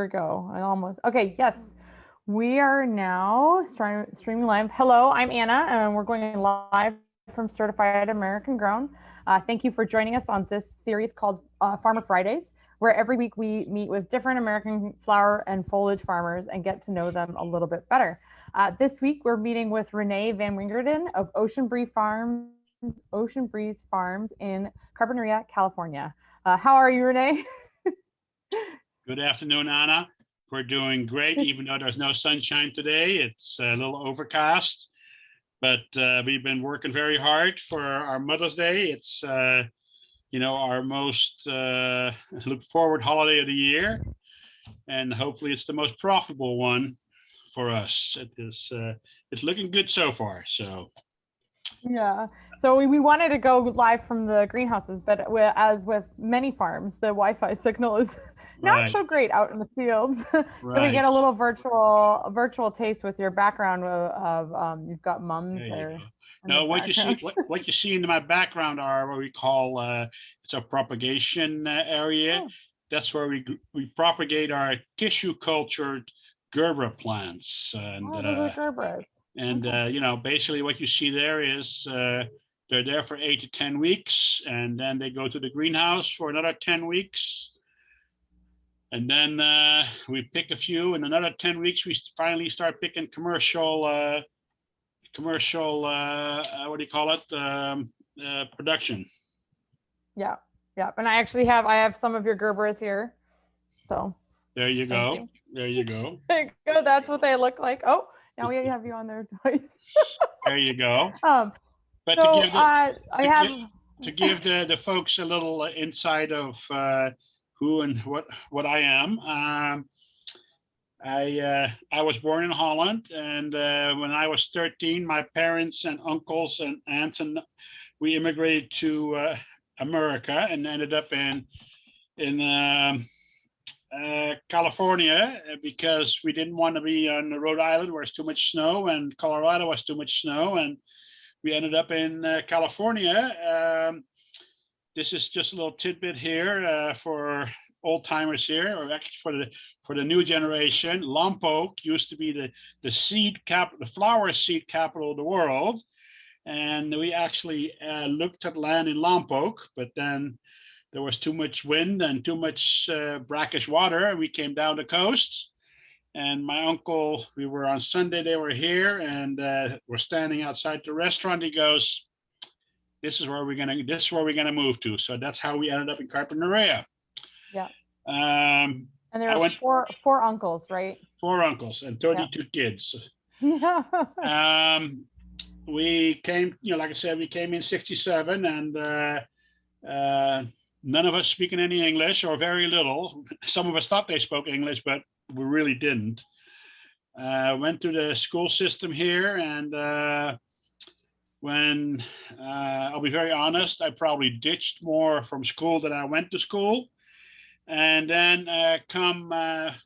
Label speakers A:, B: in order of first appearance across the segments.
A: we go. I almost. Okay, yes. We are now streaming live. Hello, I'm Anna, and we're going live from Certified American Grown. Thank you for joining us on this series called Farmer Fridays, where every week we meet with different American flower and foliage farmers and get to know them a little bit better. This week we're meeting with Rene Van Wingerden of Ocean Breeze Farms in Carpinteria, California. How are you, Rene?
B: Good afternoon, Anna. We're doing great, even though there's no sunshine today. It's a little overcast, but we've been working very hard for our Mother's Day. It's, our most look forward holiday of the year, and hopefully it's the most profitable one for us. It's looking good so far. So.
A: Yeah. So we wanted to go live from the greenhouses, but as with many farms, the Wi-Fi signal is not so great out in the fields. So we get a little virtual taste with your background of you've got mums there.
B: No, what you see in my background are what we call it's a propagation area. Oh. That's where we propagate our tissue cultured Gerber plants. And
A: Gerbers.
B: And, basically what you see there is they're there for 8 to 10 weeks, and then they go to the greenhouse for another 10 weeks. And then we pick a few. In another 10 weeks, we finally start picking commercial, what do you call it? Production.
A: Yeah. Yeah. And I have some of your Gerbers here. So.
B: There you go. There you go.
A: There you go. That's what they look like. Oh. Now we have you on there twice.
B: There you go. But
A: so,
B: to give the folks a little insight of who and what I am. I was born in Holland, and when I was 13, my parents and uncles and aunts and we immigrated to America and ended up in California, because we didn't want to be on Rhode Island where it's too much snow, and Colorado was too much snow, and we ended up in California. This is just a little tidbit here for old timers here, or actually for the new generation. Lompoc used to be the flower seed capital of the world, and we actually looked at land in Lompoc, but then there was too much wind and too much brackish water, and we came down the coast. And my uncle, we were on Sunday, they were here, and we're standing outside the restaurant. He goes, this is where we're gonna move to. So that's how we ended up in Carpinteria.
A: Yeah. And there were four uncles, right?
B: 4 uncles and 32 kids.
A: Yeah.
B: We came, like I said, we came in 1967, and none of us speaking any English, or very little. Some of us thought they spoke English, but we really didn't. Went through the school system here, and when I'll be very honest, I probably ditched more from school than I went to school. And then come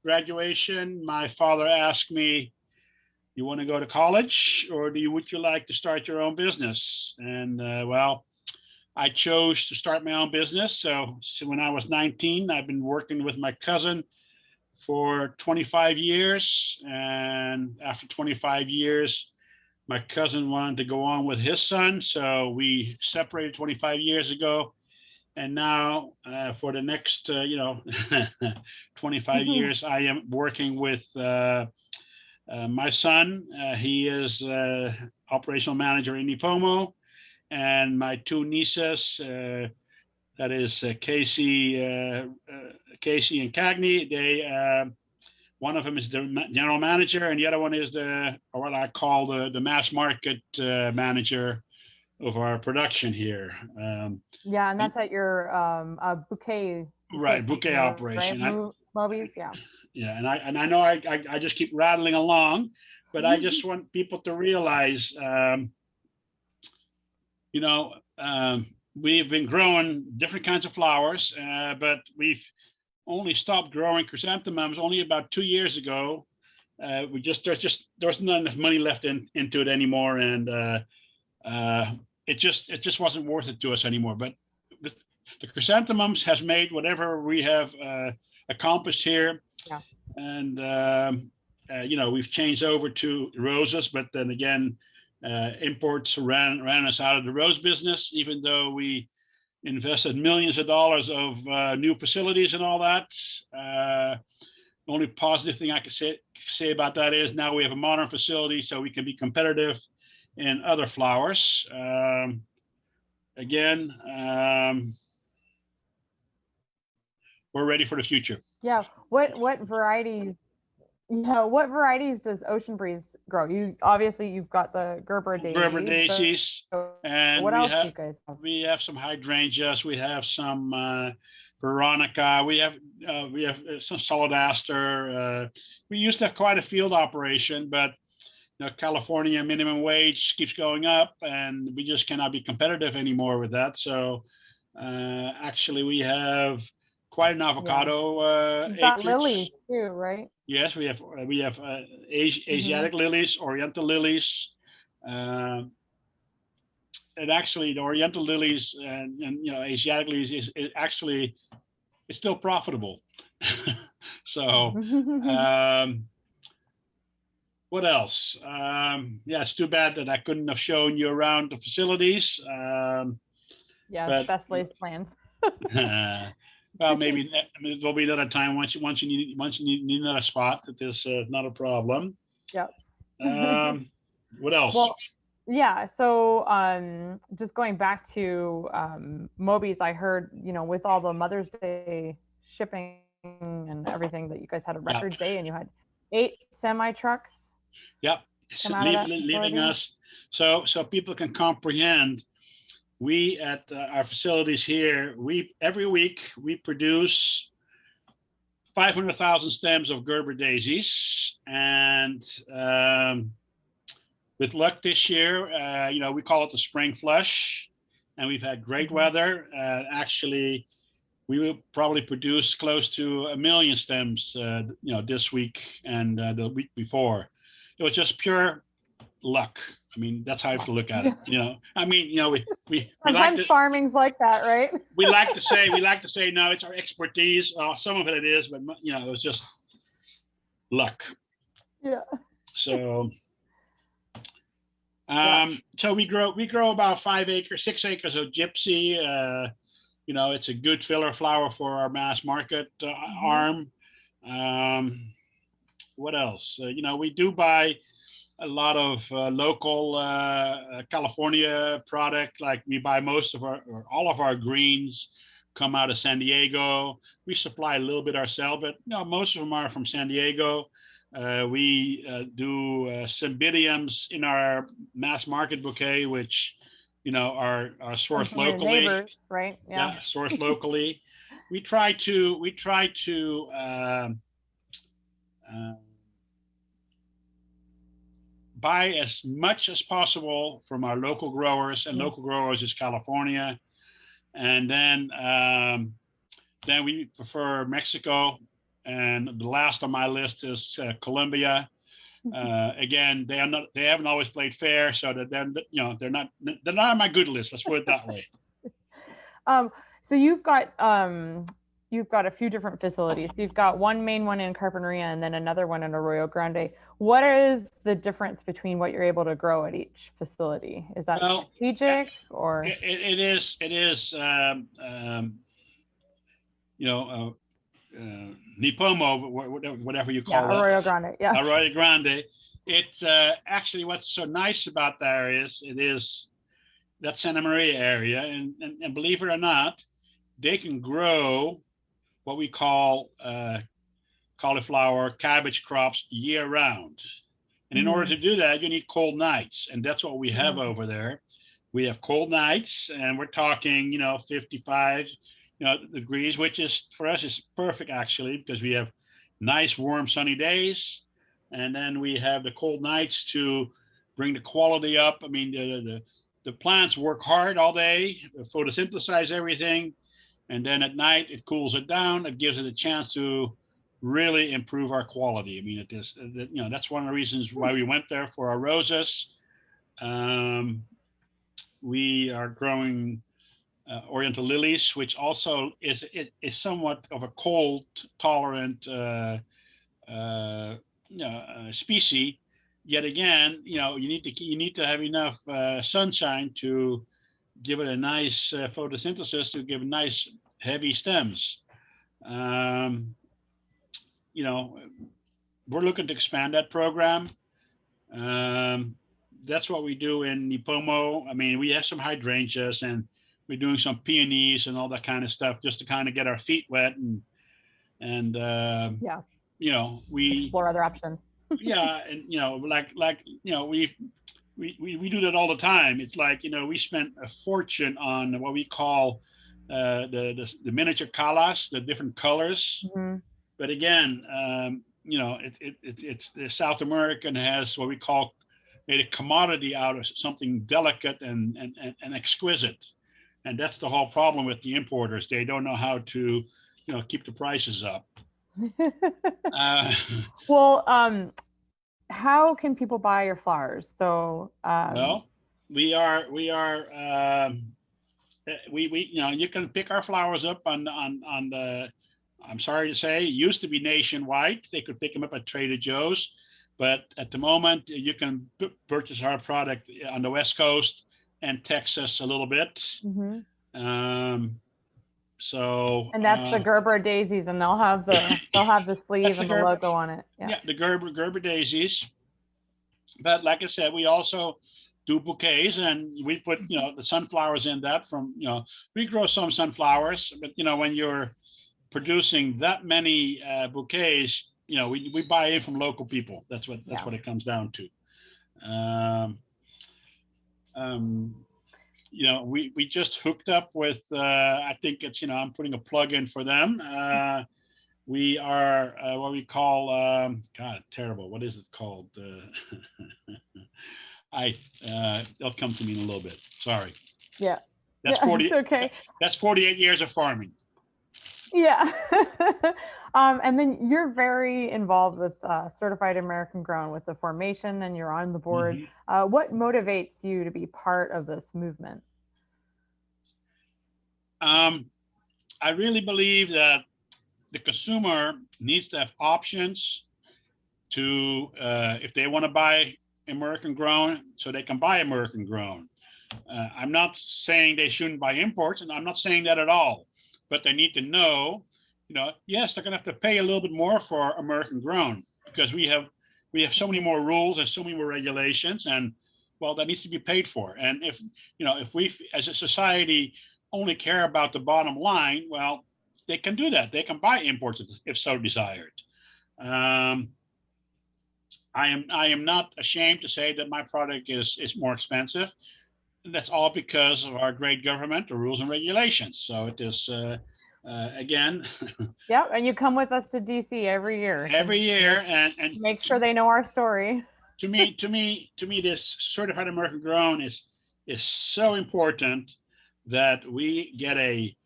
B: graduation, my father asked me, you want to go to college, or would you like to start your own business? And I chose to start my own business. So when I was 19, I've been working with my cousin for 25 years. And after 25 years, my cousin wanted to go on with his son. So we separated 25 years ago. And now for the next, 25 years, I am working with my son. He is operational manager in Nipomo. And my 2 nieces, that is Casey and Cagney. One of them is the general manager, and the other one is what I call the mass market manager of our production here.
A: Yeah, and that's at your bouquet.
B: Right, bouquet operation.
A: Right? Movies, yeah.
B: Yeah, and I know I just keep rattling along, but I just want people to realize. We've been growing different kinds of flowers, but we've only stopped growing chrysanthemums only about 2 years ago. There's not enough money left into it anymore, and it just wasn't worth it to us anymore. But the chrysanthemums has made whatever we have accomplished here.
A: Yeah.
B: and we've changed over to roses, but then again, imports ran us out of the rose business, even though we invested millions of dollars of new facilities and all that. The only positive thing I can say about that is now we have a modern facility, so we can be competitive in other flowers. Again, we're ready for the future.
A: Yeah. What varieties? Yeah. What varieties does Ocean Breeze grow? You've got the Gerber daisies.
B: Gerber daisies, and
A: what else do you guys have?
B: We have some hydrangeas. We have some Veronica. We have some solid aster. We used to have quite a field operation, but California minimum wage keeps going up, and we just cannot be competitive anymore with that. So actually, we have quite an avocado
A: got lilies too, right?
B: Yes, we have Asiatic lilies, Oriental lilies, and actually the Oriental lilies and Asiatic lilies is actually it's still profitable. So what else? It's too bad that I couldn't have shown you around the facilities.
A: Best laid plans.
B: Well, maybe there'll be another time once you need another spot that is not a problem.
A: Yep.
B: What else?
A: Well, yeah. So just going back to Moby's, I heard with all the Mother's Day shipping and everything that you guys had a record day, and you had 8 semi trucks.
B: Yep, leaving us, so people can comprehend. We at our facilities here, every week we produce 500,000 stems of Gerber daisies, and with luck this year, we call it the spring flush, and we've had great weather. Actually, we will probably produce close to 1 million stems, this week and the week before. It was just pure luck. I mean, that's how I have to look at it. We
A: sometimes farming's like that, right?
B: we like to say no, it's our expertise. Some of it is, but it was just luck.
A: Yeah.
B: So, so we grow about 6 acres of gypsy. It's a good filler flower for our mass market arm. What else? We do buy a lot of local California product. Like we buy all of our greens come out of San Diego. We supply a little bit ourselves, but most of them are from San Diego. We do cymbidiums in our mass market bouquet, which are sourced locally.
A: Neighbors, right?
B: Yeah, sourced locally. We try to buy as much as possible from our local growers, and local growers is California, and then we prefer Mexico, and the last on my list is Colombia. Again, they haven't always played fair, so that they're not on my good list. Let's put it that way.
A: So you've got a few different facilities. You've got one main one in Carpinteria and then another one in Arroyo Grande. What is the difference between what you're able to grow at each facility? Is that strategic or?
B: It is. Nipomo, whatever you call it.
A: Arroyo Grande. Yeah.
B: Arroyo Grande. It's actually what's so nice about there is it is that Santa Maria area, and believe it or not, they can grow what we call cauliflower, cabbage crops year round. And in order to do that, you need cold nights. And that's what we have over there. We have cold nights, and we're talking, 55 degrees, which is for us is perfect actually, because we have nice, warm, sunny days. And then we have the cold nights to bring the quality up. I mean, the plants work hard all day, photosynthesize everything. And then at night, it cools it down. It gives it a chance to really improve our quality. I mean, that's one of the reasons why we went there for our roses. We are growing Oriental lilies, which also is somewhat of a cold tolerant species. Yet again, you need to have enough sunshine to give it a nice photosynthesis to give nice heavy stems. You know, we're looking to expand that program. That's what we do in Nipomo. I mean, we have some hydrangeas and we're doing some peonies and all that kind of stuff just to kind of get our feet wet and
A: Yeah.
B: we
A: Explore other options.
B: yeah, and we do that all the time. It's like we spent a fortune on what we call the miniature calas, the different colors.
A: Mhm.
B: But again, it's the South American has what we call made a commodity out of something delicate and exquisite, and that's the whole problem with the importers. They don't know how to keep the prices up.
A: Well, how can people buy your flowers? So,
B: well, we you can pick our flowers up on the. I'm sorry to say, it used to be nationwide. They could pick them up at Trader Joe's, but at the moment you can purchase our product on the West Coast and Texas a little bit.
A: Mm-hmm.
B: So
A: and that's the Gerber daisies, and they'll have the sleeve and the logo on it.
B: Yeah, the Gerber daisies. But like I said, we also do bouquets, and we put the sunflowers in that. We grow some sunflowers, but when you're producing that many bouquets, we buy in from local people. That's what it comes down to. We just hooked up with I think it's I'm putting a plug in for them. We are what we call God, terrible. What is it called? It'll come to me in a little bit. Sorry.
A: Yeah.
B: That's 40.
A: It's okay.
B: That's 48 years of farming.
A: Yeah. And then you're very involved with Certified American Grown with the formation, and you're on the board. Mm-hmm. What motivates you to be part of this movement?
B: I really believe that the consumer needs to have options to, if they want to buy American grown, so they can buy American grown. I'm not saying they shouldn't buy imports, and I'm not saying that at all. But they need to know, yes, they're going to have to pay a little bit more for American grown because we have so many more rules and so many more regulations, and well, that needs to be paid for. And if we as a society only care about the bottom line, well, they can do that. They can buy imports if so desired. I am not ashamed to say that my product is more expensive. And that's all because of our great government, the rules and regulations. So it is, again.
A: Yep, and you come with us to DC every year.
B: Every year, and
A: make sure they know our story.
B: To me, this Certified American Grown is so important that we get a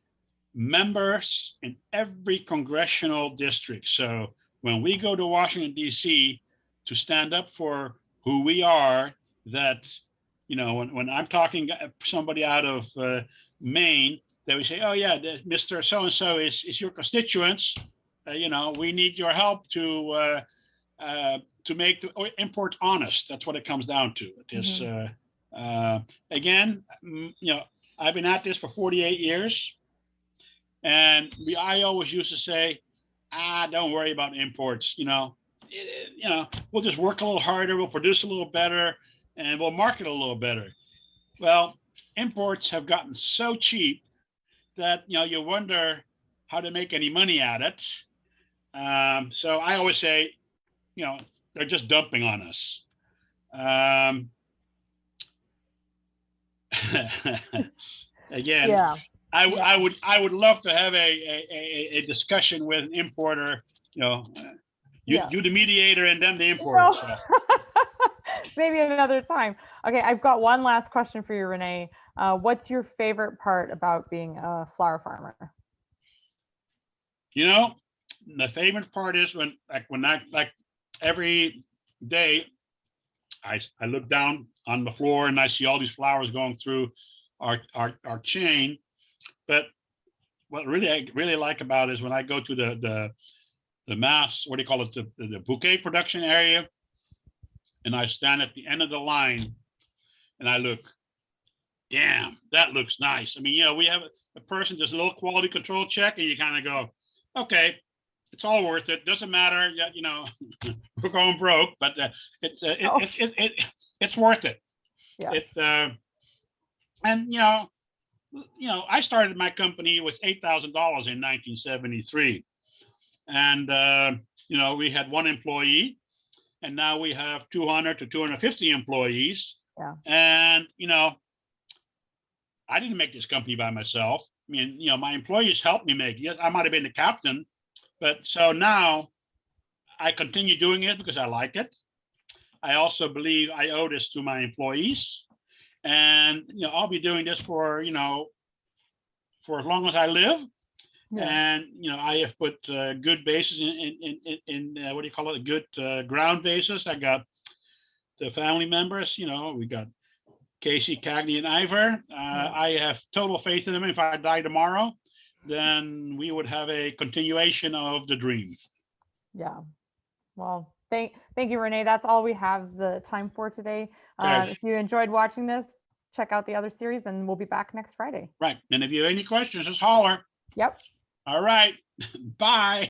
B: members in every congressional district. So when we go to Washington, D.C. to stand up for who we are, that when I'm talking somebody out of Maine, they would say, "Oh yeah, Mr. So and so is your constituents. We need your help to make the import honest." That's what it comes down to. It is again, I've been at this for 48 years, and I always used to say, don't worry about imports. We'll just work a little harder, we'll produce a little better, and we'll market a little better. Well, imports have gotten so cheap that you wonder how to make any money at it. So I always say, they're just dumping on us. Again, yeah. I would love to have a discussion with an importer. You the mediator and them the importer. So.
A: Maybe another time. Okay, I've got one last question for you, Rene. What's your favorite part about being a flower farmer?
B: The favorite part is when I every day I look down on the floor and I see all these flowers going through our chain. But what I really like about it is when I go to the mass, what do you call it, the bouquet production area, and I stand at the end of the line and I look, damn, that looks nice. I mean, you know, we have a person does a little quality control check and you kind of go, okay, it's all worth it. Doesn't matter. Yeah, you know, we're going broke, but it's worth it.
A: Yeah.
B: And I started my company with $8,000 in 1973, and we had one employee, and now we have 200 to 250 employees.
A: Yeah.
B: And I didn't make this company by myself. I mean, my employees helped me make it. Yes, I might have been the captain, but so now I continue doing it because I like it. I also believe I owe this to my employees, and I'll be doing this for as long as I live.
A: Yeah.
B: And I have put good bases in what do you call it? A good ground basis. I got the family members. We got Casey, Cagney, and Ivor. I have total faith in them. If I die tomorrow, then we would have a continuation of the dream.
A: Yeah. Well, thank you, Rene. That's all we have the time for today.
B: Okay.
A: If you enjoyed watching this, check out the other series, and we'll be back next Friday.
B: Right. And if you have any questions, just holler.
A: Yep.
B: All right. Bye.